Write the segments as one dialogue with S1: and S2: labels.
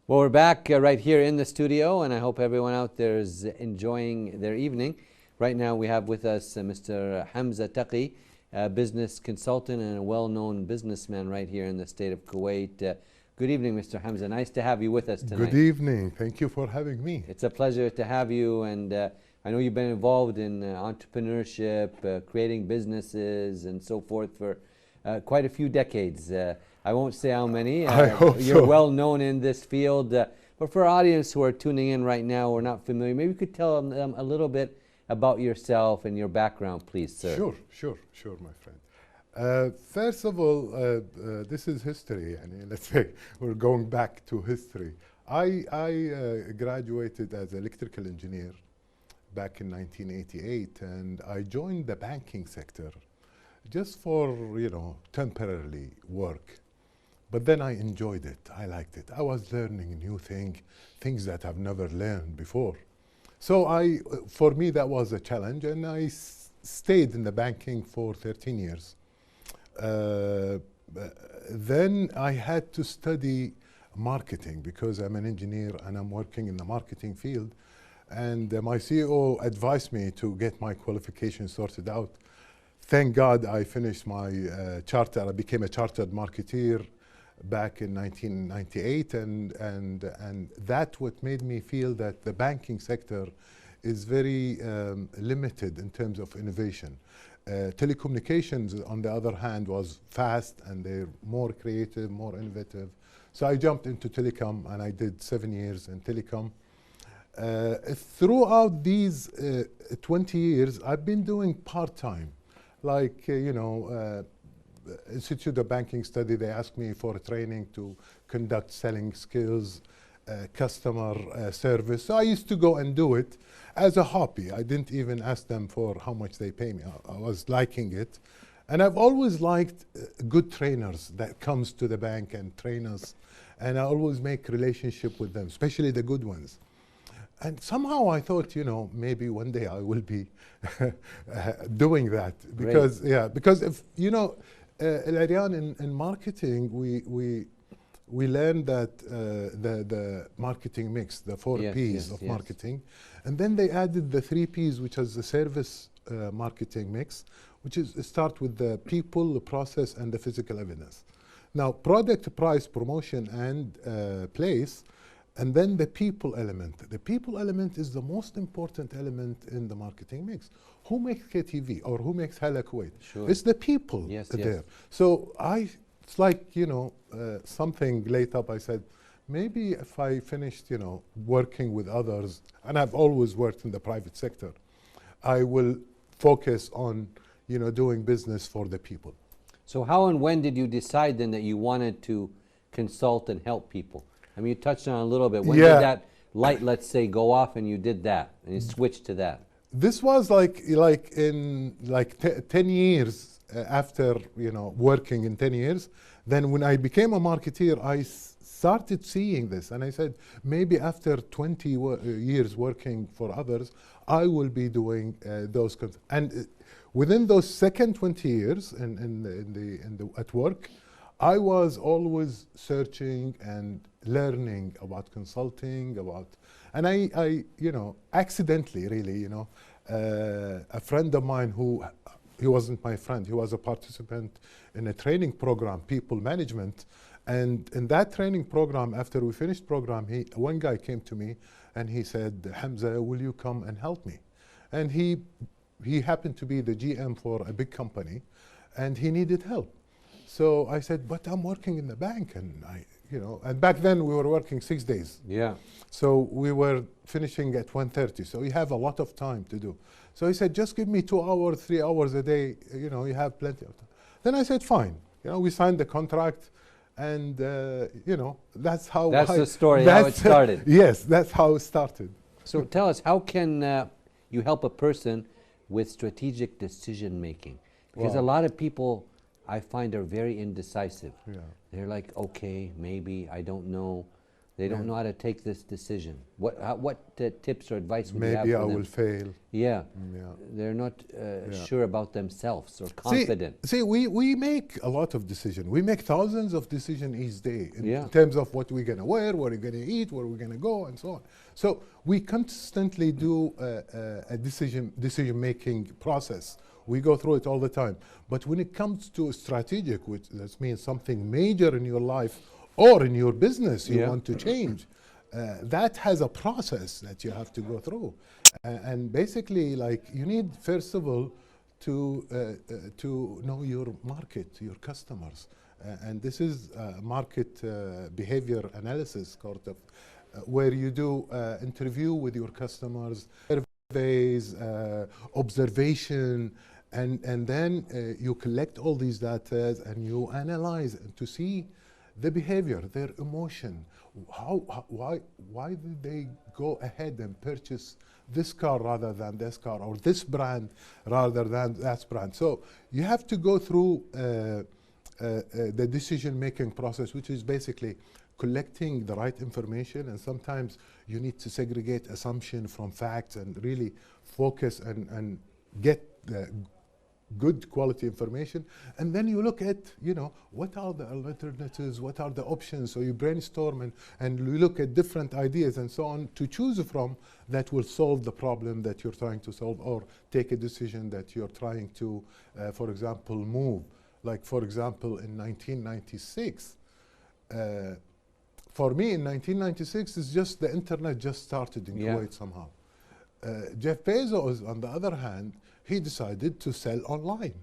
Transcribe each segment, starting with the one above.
S1: Well, we're back right here in the studio, and I hope everyone out there is enjoying their evening. Right now, we have with us Mr. Hamza Taqi, a business consultant and a well-known businessman right here in the state of Kuwait. Good evening, Mr. Hamza. Nice to have you with us tonight.
S2: Good evening. Thank you for having me.
S1: It's a pleasure to have you, and I know you've been involved in entrepreneurship, creating businesses, and so forth for quite a few decades. I won't say how many.
S2: I hope
S1: You're
S2: so.
S1: well known in this field. But for our audience who are tuning in right now or not familiar, maybe you could tell them a little bit about yourself and your background, please, sir.
S2: Sure, my friend. First of all, this is history. Let's say we're going back to history. I graduated as an electrical engineer back in 1988, and I joined the banking sector just for, temporarily work. But then I enjoyed it. I liked it. I was learning new things that I've never learned before. So for me, that was a challenge, and I stayed in the banking for 13 years. Then I had to study marketing because I'm an engineer and I'm working in the marketing field. And my CEO advised me to get my qualifications sorted out. Thank God I finished my charter. I became a chartered marketeer back in 1998, and that what made me feel that the banking sector is very limited in terms of innovation. Telecommunications, on the other hand, was fast and they're more creative, more innovative. So I jumped into telecom and I did 7 years in telecom. Throughout these 20 years, I've been doing part-time, like, Institute of Banking Study, they asked me for a training to conduct selling skills, customer service. So I used to go and do it as a hobby. I didn't even ask them for how much they pay me. I was liking it. And I've always liked good trainers that comes to the bank and train us. And I always make relationship with them, especially the good ones. And somehow I thought, maybe one day I will be doing that. Because, because if, Ariane, in marketing, we learned that the marketing mix, the four P's of marketing. And then they added the 3 P's, which is the service marketing mix, which is start with the people, the process, and the physical evidence. Now, product, price, promotion, and place. And then the people element. The people element is the most important element in the marketing mix. Who makes KTV or who makes Hala Kuwait?
S1: Sure.
S2: It's the people there. So it's like, something late up, I said, maybe if I finished, working with others, and I've always worked in the private sector, I will focus on, doing business for the people.
S1: So how and when did you decide then that you wanted to consult and help people? I mean, you touched on it a little bit. When did that light, let's say, go off and you did that and you switched to that?
S2: This was like in 10 years after, working in 10 years. Then when I became a marketeer, I started seeing this. And I said, maybe after 20 years working for others, I will be doing those. And within those second 20 years at work, I was always searching and learning about consulting, and I accidentally really, a friend of mine he wasn't my friend, he was a participant in a training program, people management. And in that training program, after we finished program, one guy came to me and he said, Hamza, will you come and help me? And he happened to be the GM for a big company and he needed help. So I said, but I'm working in the bank, and and back then we were working 6 days.
S1: Yeah.
S2: So we were finishing at 1:30. So you have a lot of time to do. So he said, just give me 2 hours, 3 hours a day. You have plenty of time. Then I said, fine. We signed the contract, and that's how.
S1: That's the story. How it started.
S2: Yes, that's how it started.
S1: So tell us, how can you help a person with strategic decision making? Because a lot of people, I find, are very indecisive.
S2: Yeah.
S1: They're like, okay, maybe, I don't know. They don't know how to take this decision. What tips or advice would you have
S2: Maybe
S1: for
S2: I
S1: them?
S2: will fail.
S1: Yeah,
S2: Yeah.
S1: they're not
S2: Yeah.
S1: sure about themselves or confident.
S2: See, we make a lot of decisions. We make thousands of decisions each day
S1: Yeah.
S2: in terms of what we're going to wear, where we're going to eat, where we're going to go, and so on. So we constantly do a decision-making process. We go through it all the time. But when it comes to strategic, which that means something major in your life or in your business you
S1: Yeah.
S2: want to change, that has a process that you have to go through. And basically, like, you need, first of all, to know your market, your customers. And this is market behavior analysis, sort of, where you do interview with your customers, surveys, observation, and then you collect all these data and you analyze to see the behavior, their emotion. Why did they go ahead and purchase this car rather than this car, or this brand rather than that brand? So you have to go through the decision-making process, which is basically collecting the right information, and sometimes you need to segregate assumption from facts and really focus and get the good quality information. And then you look at, what are the alternatives, what are the options? So you brainstorm and you look at different ideas and so on to choose from that will solve the problem that you're trying to solve, or take a decision that you're trying to, for example, move. Like, for example, in 1996, for me in 1996, it's just the internet just started in Kuwait somehow. Jeff Bezos, on the other hand, he decided to sell online.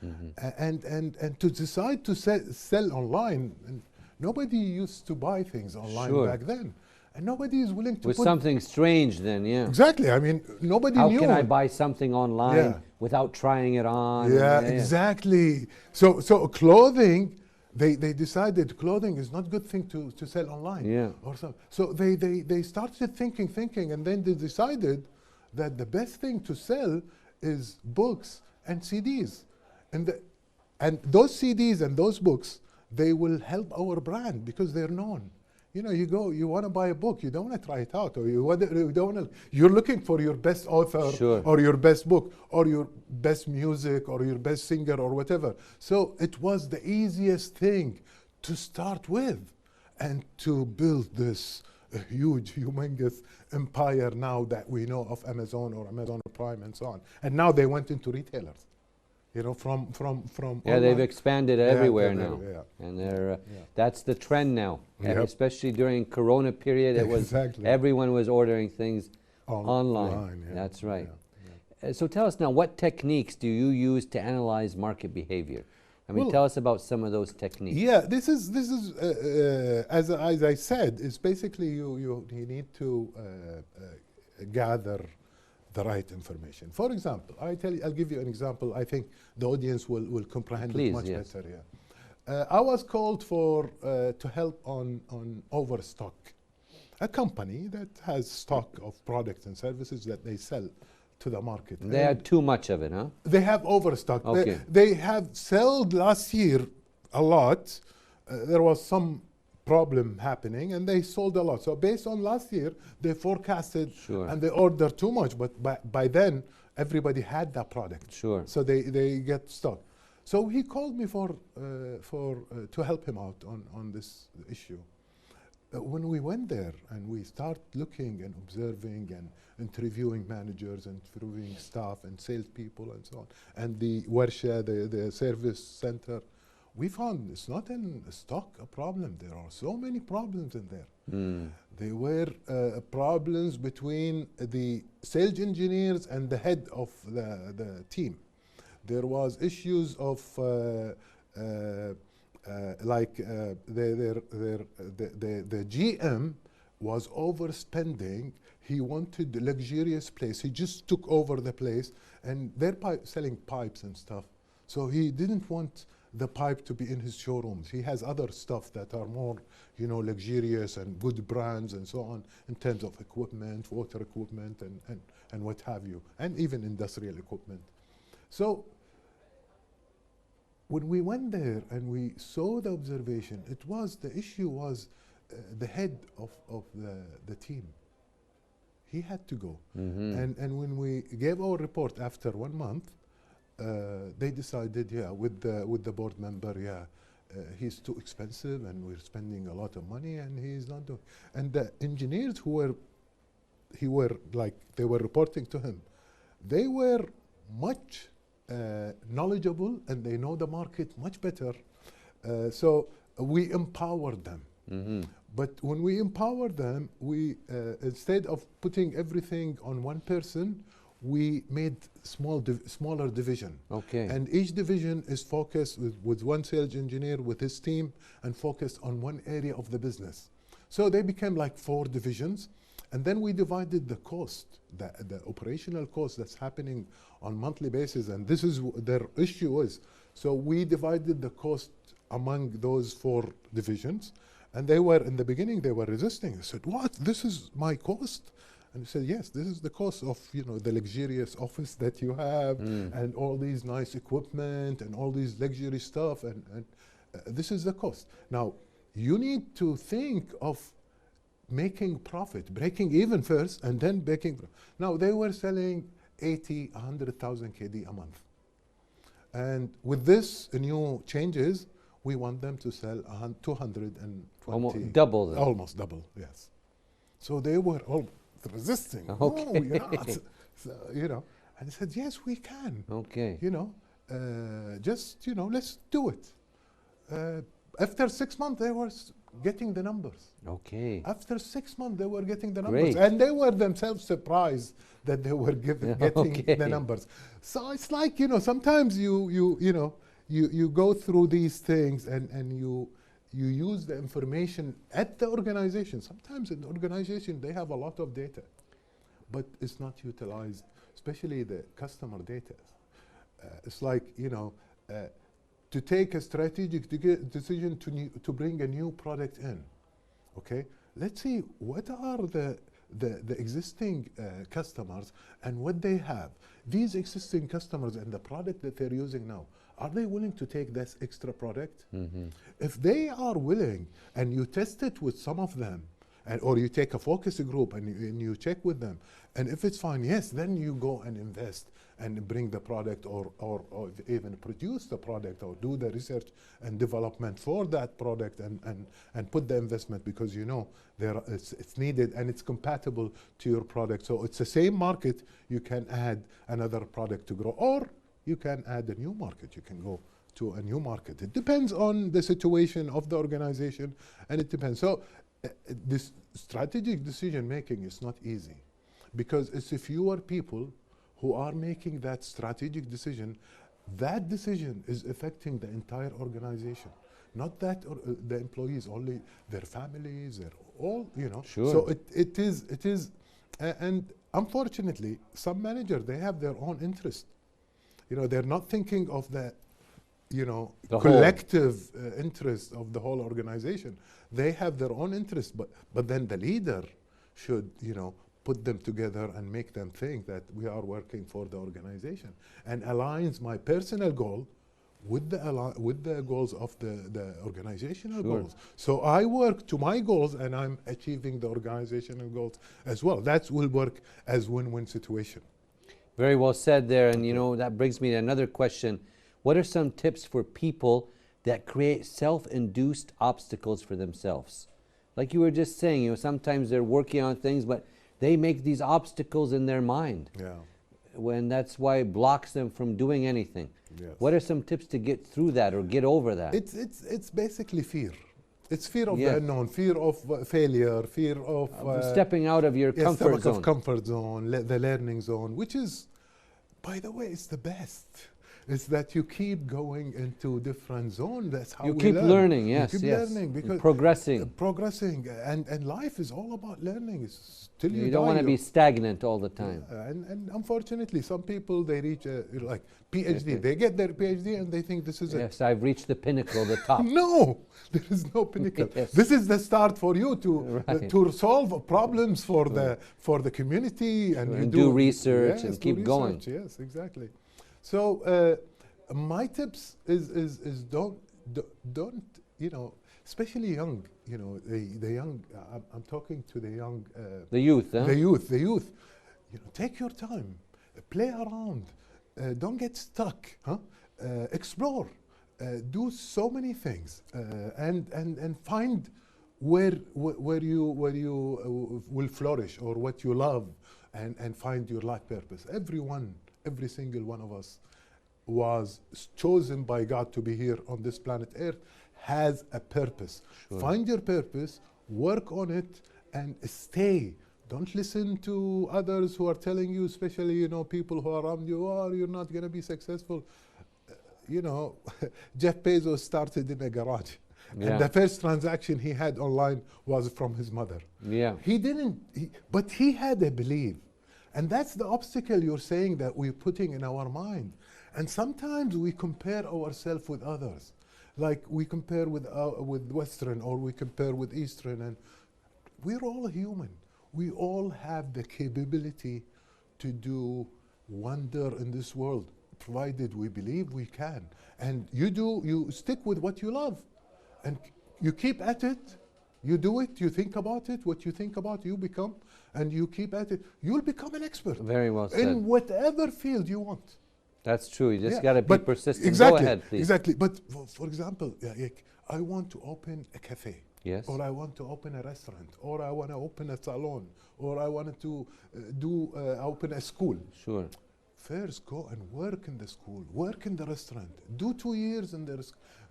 S2: And to decide to sell online, and nobody used to buy things online back then. And nobody is willing to
S1: It was something strange then, yeah.
S2: Exactly. I mean, nobody
S1: How
S2: knew.
S1: can I buy something online without trying it on?
S2: Yeah, exactly. So clothing, they decided clothing is not a good thing to sell online.
S1: Yeah.
S2: Or so they started thinking, and then they decided that the best thing to sell is books and CDs. And those CDs and those books, they will help our brand because they're known. You want to buy a book, you don't want to try it out, or you're looking for your best author, or your best book, or your best music, or your best singer, or whatever. So it was the easiest thing to start with, and to build this huge, humongous empire now that we know of Amazon or Amazon Prime and so on. And now they went into retailers. From
S1: they've expanded everywhere now,
S2: yeah.
S1: and they're that's the trend now. And especially during Corona period, it was everyone was ordering things online. That's right. So tell us now, what techniques do you use to analyze market behavior? I mean, tell us about some of those techniques.
S2: Yeah, this is as I said, it's basically you need to gather the right information. For example, I'll give you an example. I think the audience will comprehend it much better. Yeah, I was called to help on Overstock, a company that has stock of products and services that they sell to the market.
S1: They had too much of it, huh?
S2: They have overstock.
S1: Okay.
S2: They have sold last year a lot. There was some problem happening, and they sold a lot. So based on last year, they forecasted and they ordered too much. But by then, everybody had that product. So they get stock. So he called me to help him out on this issue. When we went there and we start looking and observing and interviewing managers and interviewing staff and salespeople and so on, and the warsha, the service center, we found it's not in stock a problem. There are so many problems in there. There were problems between the sales engineers and the head of the team. There was issues of the GM was overspending. He wanted a luxurious place. He just took over the place, and they're selling pipes and stuff. So he didn't want the pipe to be in his showrooms. He has other stuff that are more, luxurious and good brands and so on in terms of equipment, water equipment, and what have you, and even industrial equipment. So when we went there and we saw the observation, the issue was the head of the team, he had to go. And when we gave our report after 1 month, they decided, yeah, with the board member, yeah, he's too expensive and we're spending a lot of money and he's not doing. And the engineers who were they were reporting to him, they were much knowledgeable and they know the market much better. So we empowered them. But when we empower them, we instead of putting everything on one person, we made smaller division.
S1: Okay.
S2: And each division is focused with one sales engineer with his team and focused on one area of the business. So they became like 4 divisions. And then we divided the cost, the operational cost that's happening on monthly basis. And this is their issue is. So we divided the cost among those 4 divisions. And they were, in the beginning, they were resisting. They said, what? This is my cost? And he said, yes, this is the cost of, you know, the luxurious office that you have and all these nice equipment and all these luxury stuff. And this is the cost. Now, you need to think of making profit, breaking even first, and then making. Now, they were selling 80, 100,000 KD a month. And with this new changes, we want them to sell 220.
S1: Almost double them.
S2: Almost double, yes. So they were all resisting.
S1: Okay.
S2: No, you're not. So, you know, and I said, yes, we can.
S1: Okay.
S2: You know, just, you know, let's do it. After 6 months, they were getting the numbers.
S1: Okay.
S2: After 6 months, they were getting the numbers.
S1: Great.
S2: And they were themselves surprised that they were getting the numbers. So it's like, you know, sometimes you go through these things and you use the information at the organization. Sometimes in the organization, they have a lot of data, but it's not utilized, especially the customer data. It's like, you know, to take a strategic decision to bring a new product in. Okay, let's see what are the existing customers and what they have. These existing customers and the product that they're using now, are they willing to take this extra product? If they are willing, and you test it with some of them, or you take a focus group and you check with them, and if it's fine, yes, then you go and invest and bring the product or even produce the product or do the research and development for that product and put the investment, because you know it's needed and it's compatible to your product. So it's the same market, you can add another product to grow, or you can add a new market, you can go to a new market. It depends on the situation of the organization, and it depends. So this strategic decision making is not easy, because it's fewer people who are making that strategic decision. That decision is affecting the entire organization, not that the employees only, their families, their all, you know.
S1: Sure.
S2: So it is, and unfortunately, some managers, they have their own interest. You know, they're not thinking of the, you know,
S1: the
S2: collective interest of the whole organization. They have their own interest, but then the leader should, you know, put them together and make them think that we are working for the organization, and aligns my personal goal with the goals of the organizational goals. So I work to my goals and I'm achieving the organizational goals as well. That will work as win-win situation.
S1: Very well said there. And you know, that brings me to another question. What are some tips for people that create self-induced obstacles for themselves? Like you were just saying, you know, sometimes they're working on things, but they make these obstacles in their mind.
S2: Yeah.
S1: When that's why it blocks them from doing anything.
S2: Yes.
S1: What are some tips to get through that or get over that?
S2: It's basically fear. It's fear of the unknown, fear of failure, fear of
S1: stepping out of your comfort zone.
S2: Comfort zone, the learning zone, which is, by the way, it's the best. It's that you keep going into different zones. That's how
S1: you
S2: we
S1: keep
S2: learn.
S1: learning. Yes,
S2: you keep learning, because
S1: progressing,
S2: and life is all about learning. It's till you
S1: don't want to be stagnant all the time.
S2: And unfortunately, some people, they reach like PhD. They get their PhD and they think this is it.
S1: Yes, I've reached the pinnacle, the top.
S2: No, there is no pinnacle.
S1: Yes.
S2: This is the start for you to solve problems for the community, and you
S1: do research and keep going.
S2: Yes, exactly. So my tips is don't, you know, especially young, you know, the young, I'm talking to the young,
S1: The youth, huh?
S2: the youth, you know, take your time, play around, don't get stuck, huh? Explore, do so many things, and find where you will flourish, or what you love, and find your life purpose. Every single one of us was chosen by God to be here on this planet Earth, has a purpose.
S1: Sure.
S2: Find your purpose, work on it, and stay. Don't listen to others who are telling you, especially, you know, people who are around you, oh, you're not going to be successful. You know, Jeff Bezos started in a garage.
S1: Yeah.
S2: And the first transaction he had online was from his mother.
S1: Yeah.
S2: He didn't, but he had a belief. And that's the obstacle you're saying that we're putting in our mind. And sometimes we compare ourselves with others. Like we compare with Western, or we compare with Eastern, and we're all human. We all have the capability to do wonder in this world, provided we believe we can. And you stick with what you love, and you keep at it. You do it, you think about it, what you think about, you become, and you keep at it. You'll become an expert.
S1: Very well said.
S2: In whatever field you want.
S1: That's true. You just
S2: Yeah,
S1: got to be
S2: but
S1: persistent.
S2: Exactly,
S1: Go ahead, please.
S2: exactly. But for example, I want to open a cafe.
S1: Yes.
S2: Or I want to open a restaurant, or I want to open a salon, or I wanted to open a school.
S1: Sure.
S2: First, go and work in the school, work in the restaurant, do 2 years in the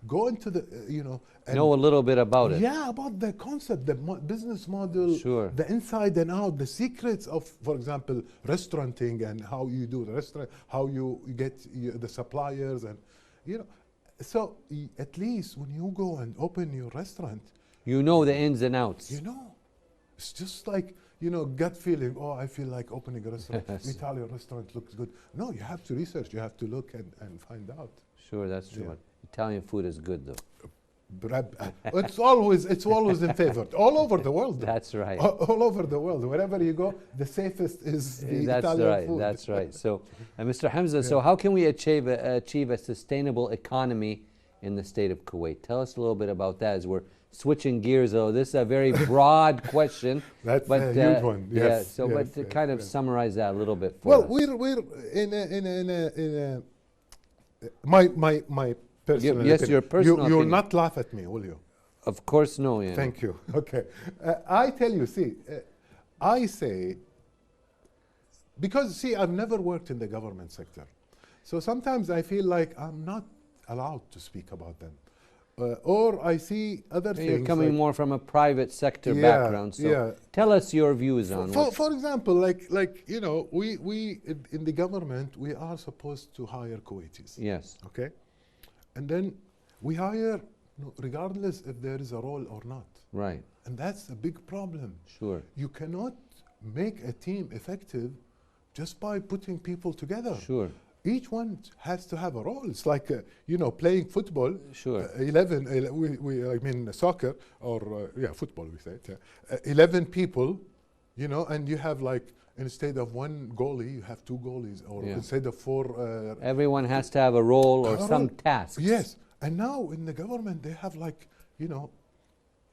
S2: go into the, you know. And
S1: Know a little bit about it.
S2: Yeah, about the concept, the business model,
S1: Sure.
S2: the inside and out, the secrets of, for example, restauranting, and how you do the restaurant, how you get the suppliers, and, you know. So at least when you go and open your restaurant,
S1: You know the ins and outs.
S2: you know, it's just like, you know, gut feeling, oh, I feel like opening a restaurant.
S1: Yes.
S2: Italian restaurant looks good. No, you have to research, you have to look and find out.
S1: Sure, that's true.
S2: Yeah.
S1: Italian food is good, though.
S2: It's always in favor, all over the world.
S1: That's right.
S2: All over the world, wherever you go, the safest is the
S1: That's
S2: Italian
S1: right.
S2: food.
S1: That's right. So, Mr. Hamza, so how can we achieve a sustainable economy in the state of Kuwait? Tell us a little bit about that, as we're switching gears. Though this is a very broad question.
S2: That's a huge one. Yes,
S1: yeah. So,
S2: yes,
S1: but to
S2: yes,
S1: kind of
S2: yes.
S1: summarize that a little bit for us.
S2: Well, we're in a my personal
S1: Yes,
S2: opinion.
S1: your personal
S2: You'll
S1: opinion.
S2: not laugh at me, will you?
S1: Of course, no. Yeah.
S2: Thank you. Okay. I tell you, see, I say, because, see, I've never worked in the government sector. So sometimes I feel like I'm not allowed to speak about them. Or I see other things.
S1: You're coming
S2: like,
S1: more from a private sector
S2: Yeah,
S1: background. So
S2: yeah.
S1: tell us your views on what.
S2: For example, like you know, we in the government, we are supposed to hire Kuwaitis.
S1: Yes.
S2: Okay? And then we hire, regardless if there is a role or not.
S1: Right.
S2: And that's a big problem.
S1: Sure.
S2: You cannot make a team effective just by putting people together.
S1: Sure.
S2: Each one has to have a role. It's like, you know, playing football.
S1: Sure.
S2: 11, I mean soccer, or football we say it. 11 people, you know, and you have like, instead of one goalie, you have 2 goalies, or
S1: Yeah.
S2: instead of 4.
S1: Everyone has to have a role or some tasks.
S2: Yes. And now in the government, they have like, you know,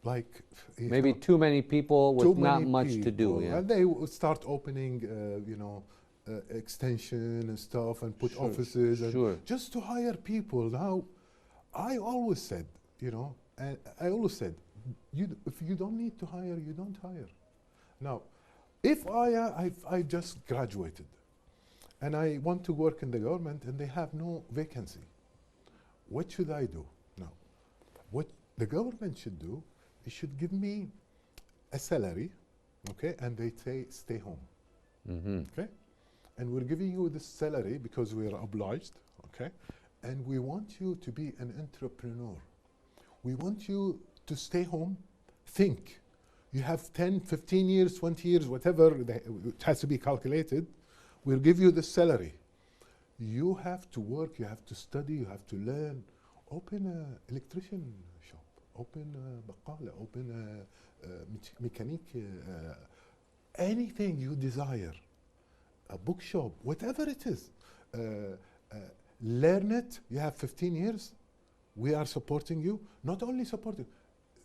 S2: like
S1: Maybe too many people with not much to do.
S2: people.
S1: Yeah.
S2: And they will start opening, you know, extension and stuff, and put
S1: Sure,
S2: offices, and
S1: sure.
S2: just to hire people. Now, I always said, you know, and I always said, if you don't need to hire, you don't hire. Now, if I just graduated, and I want to work in the government, and they have no vacancy, what should I do? Now, what the government should do, it should give me a salary, okay, and they say stay home, okay, and we're giving you this salary because we're obliged, okay, and we want you to be an entrepreneur. We want you to stay home, think. You have 10, 15 years, 20 years, whatever, it has to be calculated. We'll give you the salary. You have to work, you have to study, you have to learn. Open an electrician shop, open a baqala, open a mechanic, anything you desire. A bookshop, whatever it is. Learn it. You have 15 years. We are supporting you. Not only supporting,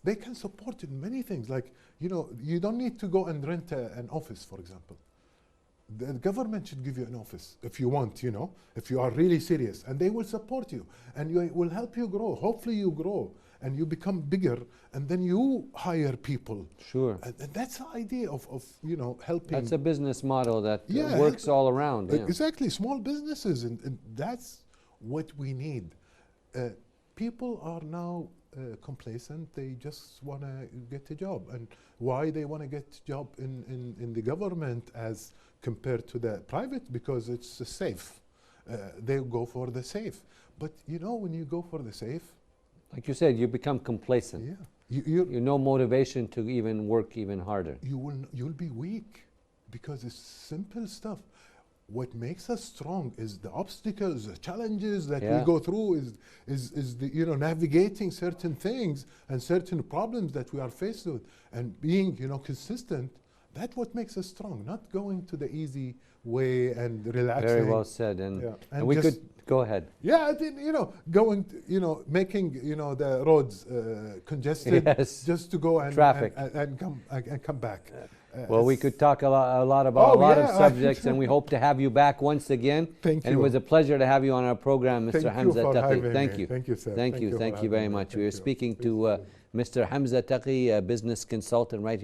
S2: they can support in many things. Like, you know, you don't need to go and rent an office, for example. The government should give you an office if you want, you know, if you are really serious, and they will support you and you will help you grow. Hopefully you grow and you become bigger, and then you hire people.
S1: Sure.
S2: And that's the idea of you know, helping.
S1: That's a business model that works all around. Yeah.
S2: Exactly, small businesses, and that's what we need. People are now complacent. They just want to get a job. And why they want to get a job in the government as compared to the private? Because it's safe. They go for the safe. But you know, when you go for the safe,
S1: like you said, you become complacent.
S2: Yeah,
S1: you no motivation to even work even harder.
S2: You'll be weak because it's simple stuff. What makes us strong is the obstacles, the challenges that we go through, is the, you know, navigating certain things and certain problems that we are faced with, and being, you know, consistent. That's what makes us strong, not going to the easy way and relaxing.
S1: Very well said. And we could go ahead.
S2: Yeah, I think, you know, going, you know, making, you know, the roads congested just to go and
S1: traffic
S2: and come back.
S1: Well, we could talk a lot about a lot of subjects, and we hope to have you back once again.
S2: Thank you.
S1: And it was a pleasure to have you on our program, Mr. Hamza Taqi. Thank you.
S2: Thank you, sir.
S1: Thank you very much. We are speaking to Mr. Hamza Taqi, a business consultant right here.